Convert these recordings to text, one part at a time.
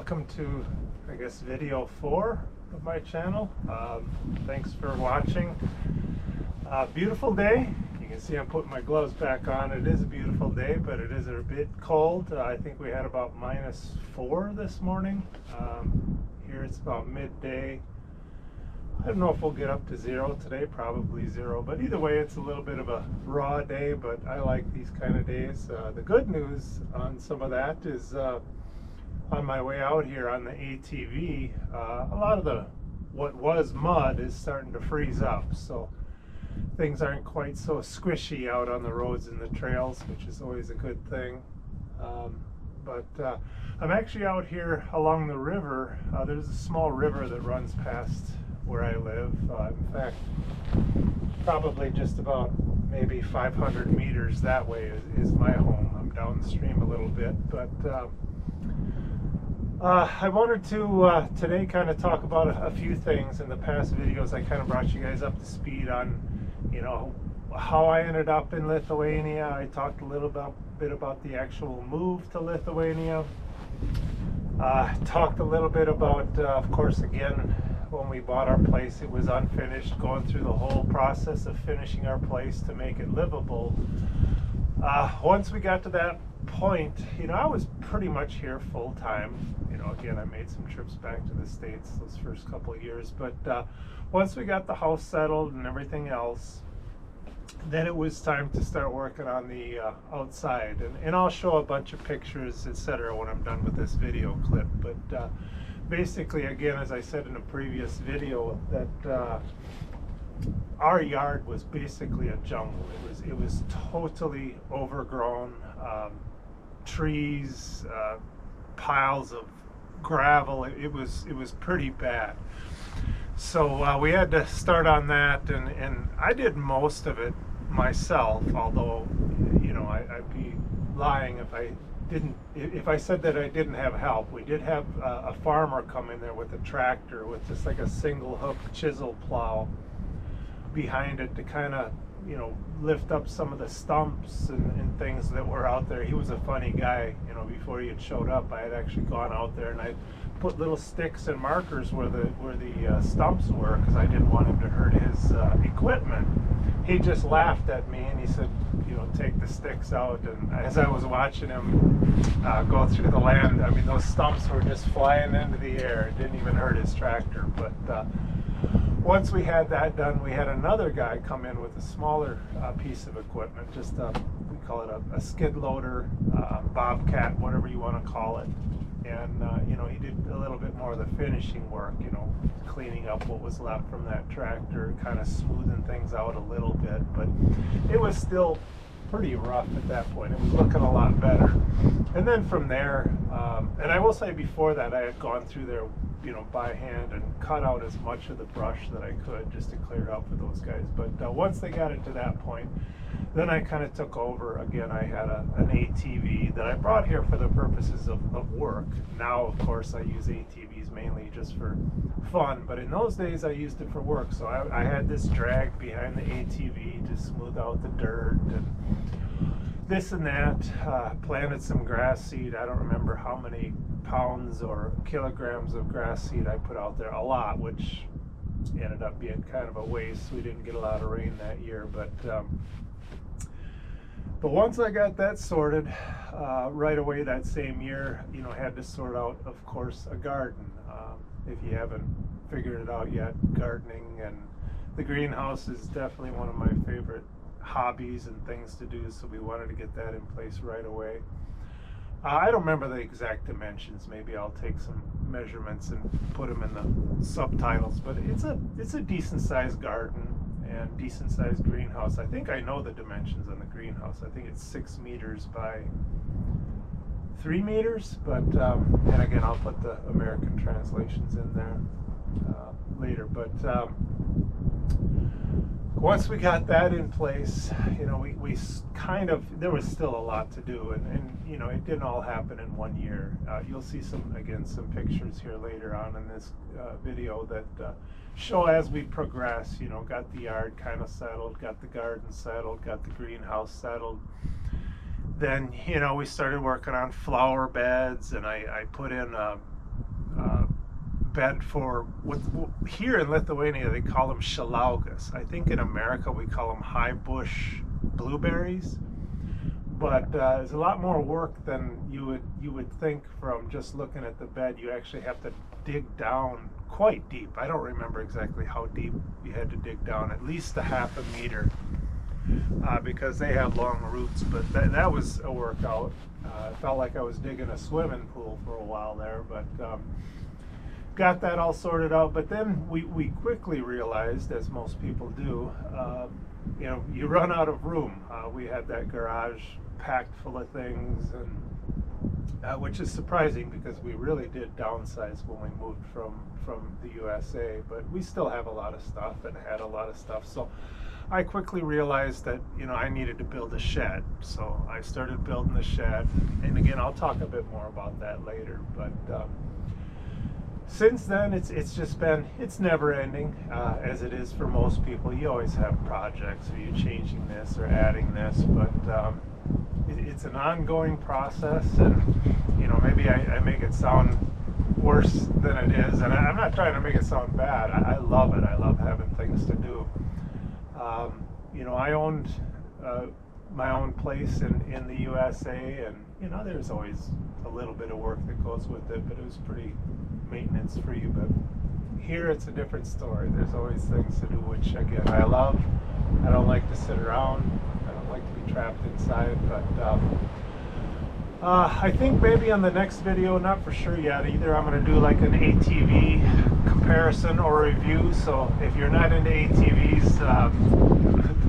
welcome to, I guess, video 4 of my channel. Thanks for watching. Beautiful day. You can see I'm putting my gloves back on. It is a beautiful day, but it is a bit cold. I think we had about -4 this morning. Here it's about midday. I don't know if we'll get up to 0 today, probably 0, but either way it's a little bit of a raw day, but I like these kind of days. The good news on some of that is on my way out here on the ATV, a lot of what was mud is starting to freeze up, so things aren't quite so squishy out on the roads and the trails, which is always a good thing. But I'm actually out here along the river. There's a small river that runs past where I live. In fact, probably just about maybe 500 meters that way is my home. I'm downstream a little bit, but I wanted to today kind of talk about a few things. In the past videos, I kind of brought you guys up to speed on, you know, how I ended up in Lithuania. I talked a little bit about the actual move to Lithuania. Talked a little bit about, of course, again, when we bought our place, it was unfinished, going through the whole process of finishing our place to make it livable. Once we got to that point, you know, I was pretty much here full time. You know, again, I made some trips back to the States those first couple of years, but once we got the house settled and everything else, then it was time to start working on the outside, and I'll show a bunch of pictures, etc., when I'm done with this video clip. But basically, again, as I said in a previous video, that our yard was basically a jungle. It was totally overgrown, trees, piles of gravel. It was pretty bad. So we had to start on that, and I did most of it myself, although, you know, I'd be lying if I said that I didn't have help. We did have a farmer come in there with a tractor with just like a single hook chisel plow behind it to kind of, you know, lift up some of the stumps and things that were out there. He was a funny guy. You know, before he had showed up, I had actually gone out there and I put little sticks and markers where the stumps were, because I didn't want him to hurt his equipment. He just laughed at me and he said, you know, take the sticks out. And as I was watching him go through the land, I mean, those stumps were just flying into the air. It didn't even hurt his tractor. But once we had that done, we had another guy come in with a smaller piece of equipment, just we call it a skid loader, bobcat, whatever you want to call it. And you know, he did a little bit more of the finishing work, you know, cleaning up what was left from that tractor, kind of smoothing things out a little bit, but it was still pretty rough at that point. It was looking a lot better. And then from there, and I will say before that, I had gone through there, you know, by hand and cut out as much of the brush that I could just to clear it up for those guys. But once they got it to that point, then I kind of took over. Again, I had an ATV that I brought here for the purposes of work. Now, of course, I use ATVs mainly just for fun, but in those days I used it for work. So I had this drag behind the ATV to smooth out the dirt and this and that. Planted some grass seed. I don't remember how many pounds or kilograms of grass seed I put out there. A lot, which ended up being kind of a waste. We didn't get a lot of rain that year, but once I got that sorted, right away that same year, you know, I had to sort out, of course, a garden. If you haven't figured it out yet, gardening and the greenhouse is definitely one of my favorite hobbies and things to do, so we wanted to get that in place right away. I don't remember the exact dimensions. Maybe I'll take some measurements and put them in the subtitles, but it's a decent sized garden and decent sized greenhouse. I think I know the dimensions on the greenhouse. I think it's 6 meters by 3 meters, but and again, I'll put the American translations in there later. But once we got that in place, you know, we kind of, there was still a lot to do, and you know, it didn't all happen in 1 year. You'll see some pictures here later on in this video that show as we progress, you know, got the yard kind of settled, got the garden settled, got the greenhouse settled. Then, you know, we started working on flower beds, and I put in bed for what here in Lithuania they call them šilaukas. I think in America we call them high bush blueberries. But it's a lot more work than you would think from just looking at the bed. You actually have to dig down quite deep. I don't remember exactly how deep you had to dig down, at least a half a meter, because they have long roots. But that was a workout. It felt like I was digging a swimming pool for a while there, but got that all sorted out. But then we quickly realized, as most people do, you run out of room. We had that garage packed full of things, and which is surprising because we really did downsize when we moved from the USA. But we still have a lot of stuff and had a lot of stuff. So I quickly realized that I needed to build a shed. So I started building the shed, and again I'll talk a bit more about that later. But since then it's just been, it's never ending, as it is for most people. You always have projects, or you're changing this or adding this, but it's an ongoing process. And maybe I make it sound worse than it is, and I'm not trying to make it sound bad. I love it. I love having things to do. I owned my own place in the USA, and there's always a little bit of work that goes with it, but it was pretty maintenance free. But here it's a different story. There's always things to do, which again I love. I don't like to sit around. I don't like to be trapped inside. But I think maybe on the next video, not for sure yet, either I'm going to do like an ATV comparison or review. So if you're not into ATVs,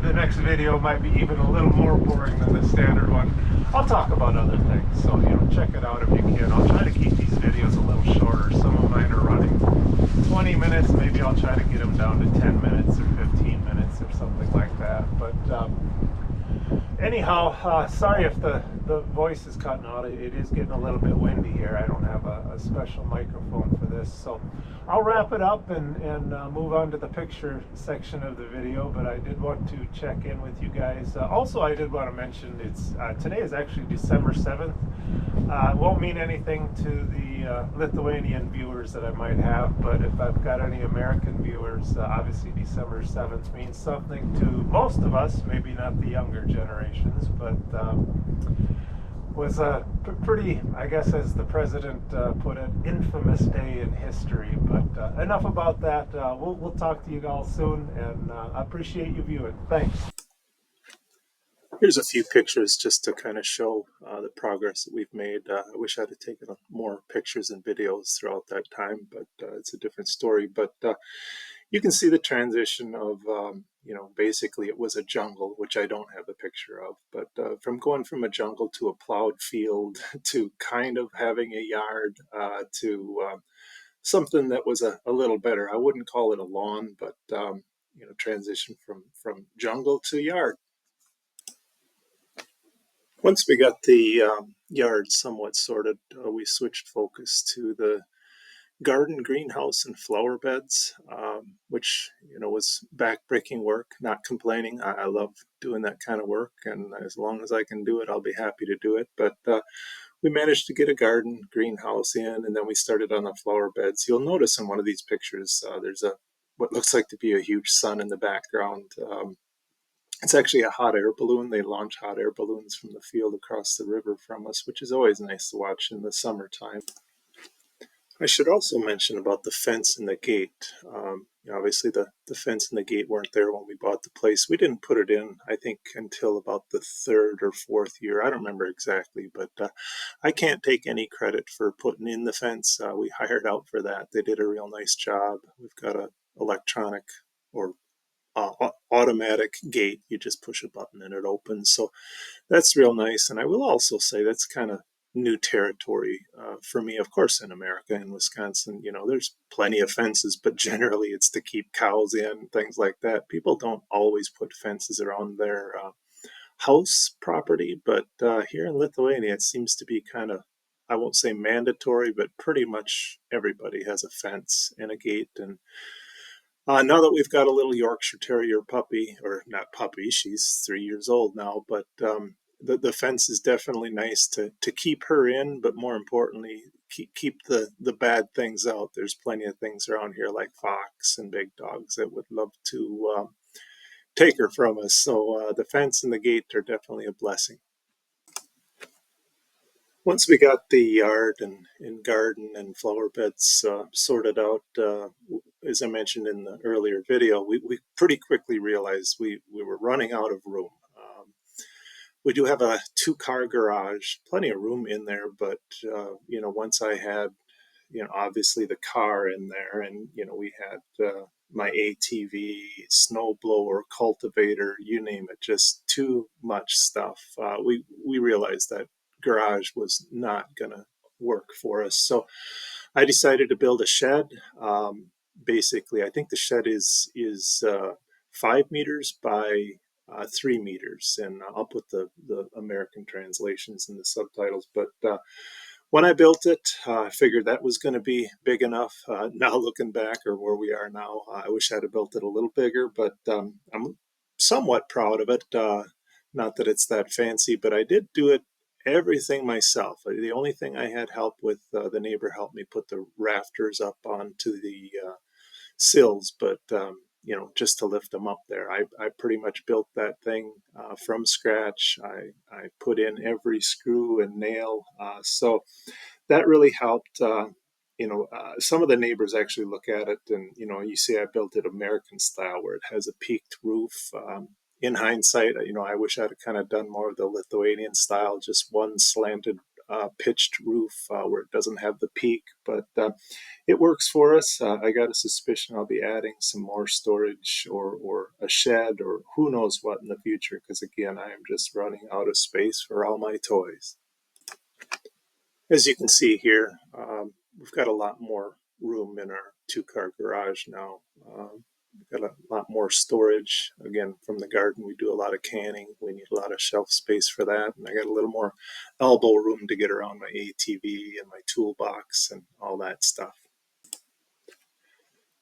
the next video might be even a little more boring than the standard one. I'll talk about other things, so check it out if you can. I'll try to keep these videos a little shorter. Some of mine are running 20 minutes. Maybe I'll try to get them down to 10 minutes or 15 minutes or something like that. But anyhow, sorry if the voice is cutting out. It is getting a little bit windy here. I don't have a special microphone for this, so I'll wrap it up and move on to the picture section of the video. But I did want to check in with you guys. Also, I did want to mention today is actually December 7th. It won't mean anything to the Lithuanian viewers that I might have, but if I've got any American viewers, obviously December 7th means something to most of us, maybe not the younger generations, but was a pretty, I guess as the president put it, infamous day in history. But enough about that. We'll talk to you all soon, and I appreciate you viewing. Thanks. Here's a few pictures just to kind of show the progress that we've made. I wish I had taken more pictures and videos throughout that time, but it's a different story. But you can see the transition of, basically it was a jungle, which I don't have a picture of, but from going from a jungle to a plowed field to kind of having a yard to something that was a little better. I wouldn't call it a lawn, but, transition from jungle to yard. Once we got the yard somewhat sorted, we switched focus to the garden, greenhouse, and flower beds, which was backbreaking work. Not complaining. I love doing that kind of work, and as long as I can do it, I'll be happy to do it. But we managed to get a garden, greenhouse in, and then we started on the flower beds. You'll notice in one of these pictures, there's what looks like to be a huge sun in the background. It's actually a hot air balloon. They launch hot air balloons from the field across the river from us, which is always nice to watch in the summertime. I should also mention about the fence and the gate. Obviously, the fence and the gate weren't there when we bought the place. We didn't put it in, I think, until about the third or fourth year. I don't remember exactly, but I can't take any credit for putting in the fence. We hired out for that. They did a real nice job. We've got a electronic or automatic gate. You just push a button and it opens. So that's real nice. And I will also say that's kind of new territory for me. Of course, in America, in Wisconsin, there's plenty of fences, but generally it's to keep cows in, things like that. People don't always put fences around their house property, but here in Lithuania, it seems to be kind of, I won't say mandatory, but pretty much everybody has a fence and a gate. And now that we've got a little Yorkshire Terrier puppy, or not puppy, she's 3 years old now, but the fence is definitely nice to keep her in, but more importantly, keep the bad things out. There's plenty of things around here like fox and big dogs that would love to take her from us. So the fence and the gate are definitely a blessing. Once we got the yard and garden and flower beds sorted out, as I mentioned in the earlier video, we pretty quickly realized we were running out of room. We do have a two-car garage, plenty of room in there, but once I had obviously the car in there, and we had my ATV, snow blower, cultivator, you name it, just too much stuff. We realized that garage was not gonna work for us, so I decided to build a shed. Basically, I think the shed is 5 meters by 3 meters, and I'll put the American translations in the subtitles. But when I built it, I figured that was going to be big enough. Now looking back, or where we are now, I wish I'd have built it a little bigger, but I'm somewhat proud of it. Not that it's that fancy, but I did do it everything myself. The only thing I had help with, the neighbor helped me put the rafters up onto the sills, but just to lift them up there. I pretty much built that thing from scratch. I put in every screw and nail, so that really helped. Some of the neighbors actually look at it, and you see I built it American style, where it has a peaked roof. In hindsight, I wish I'd have kind of done more of the Lithuanian style, just one slanted, pitched roof where it doesn't have the peak, but it works for us. I got a suspicion I'll be adding some more storage or a shed or who knows what in the future, because again, I am just running out of space for all my toys. As you can see here, we've got a lot more room in our two-car garage now. We've got a lot more storage. Again, from the garden, we do a lot of canning. We need a lot of shelf space for that. And I got a little more elbow room to get around my ATV and my toolbox and all that stuff.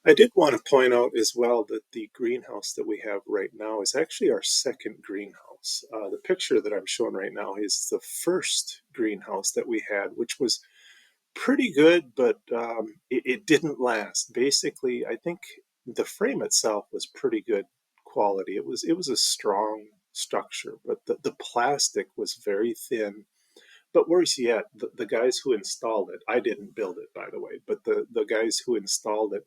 I did want to point out as well that the greenhouse that we have right now is actually our second greenhouse. The picture that I'm showing right now is the first greenhouse that we had, which was pretty good, but it didn't last. Basically, I think the frame itself was pretty good quality. It was a strong structure, but the plastic was very thin. But worse yet, the guys who installed it, I didn't build it, by the way, but the guys who installed it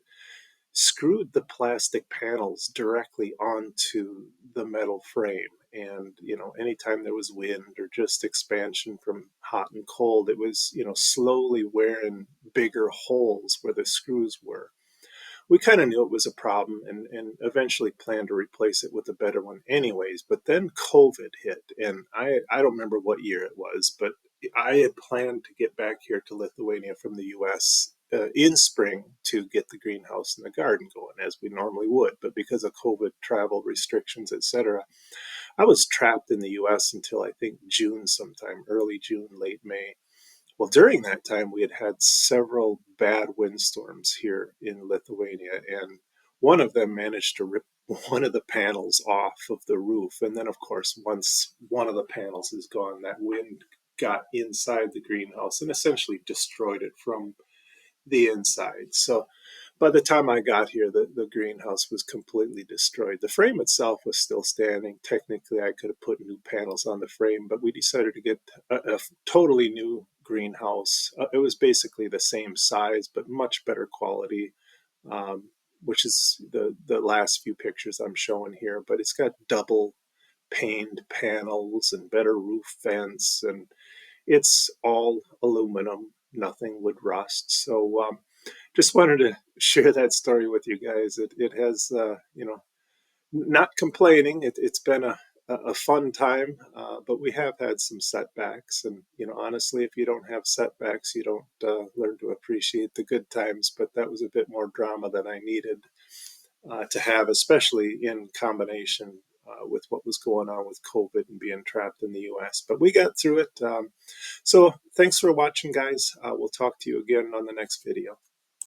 screwed the plastic panels directly onto the metal frame. And, anytime there was wind or just expansion from hot and cold, it was, slowly wearing bigger holes where the screws were. We kind of knew it was a problem, and eventually planned to replace it with a better one anyways. But then COVID hit, and I don't remember what year it was, but I had planned to get back here to Lithuania from the US in spring to get the greenhouse and the garden going as we normally would. But because of COVID travel restrictions, etc., I was trapped in the US until I think June sometime, early June, late May. Well, during that time, we had had several bad windstorms here in Lithuania, and one of them managed to rip one of the panels off of the roof. And then, of course, once one of the panels is gone, that wind got inside the greenhouse and essentially destroyed it from the inside. So by the time I got here, the greenhouse was completely destroyed. The frame itself was still standing. Technically, I could have put new panels on the frame, but we decided to get a totally new greenhouse. It was basically the same size, but much better quality, which is the last few pictures I'm showing here. But it's got double paned panels and better roof vents, and it's all aluminum. Nothing would rust. So just wanted to share that story with you guys. It has, not complaining. It's been a fun time, but we have had some setbacks. And, honestly, if you don't have setbacks, you don't learn to appreciate the good times. But that was a bit more drama than I needed to have, especially in combination with what was going on with COVID and being trapped in the US. But we got through it. So thanks for watching, guys. We'll talk to you again on the next video.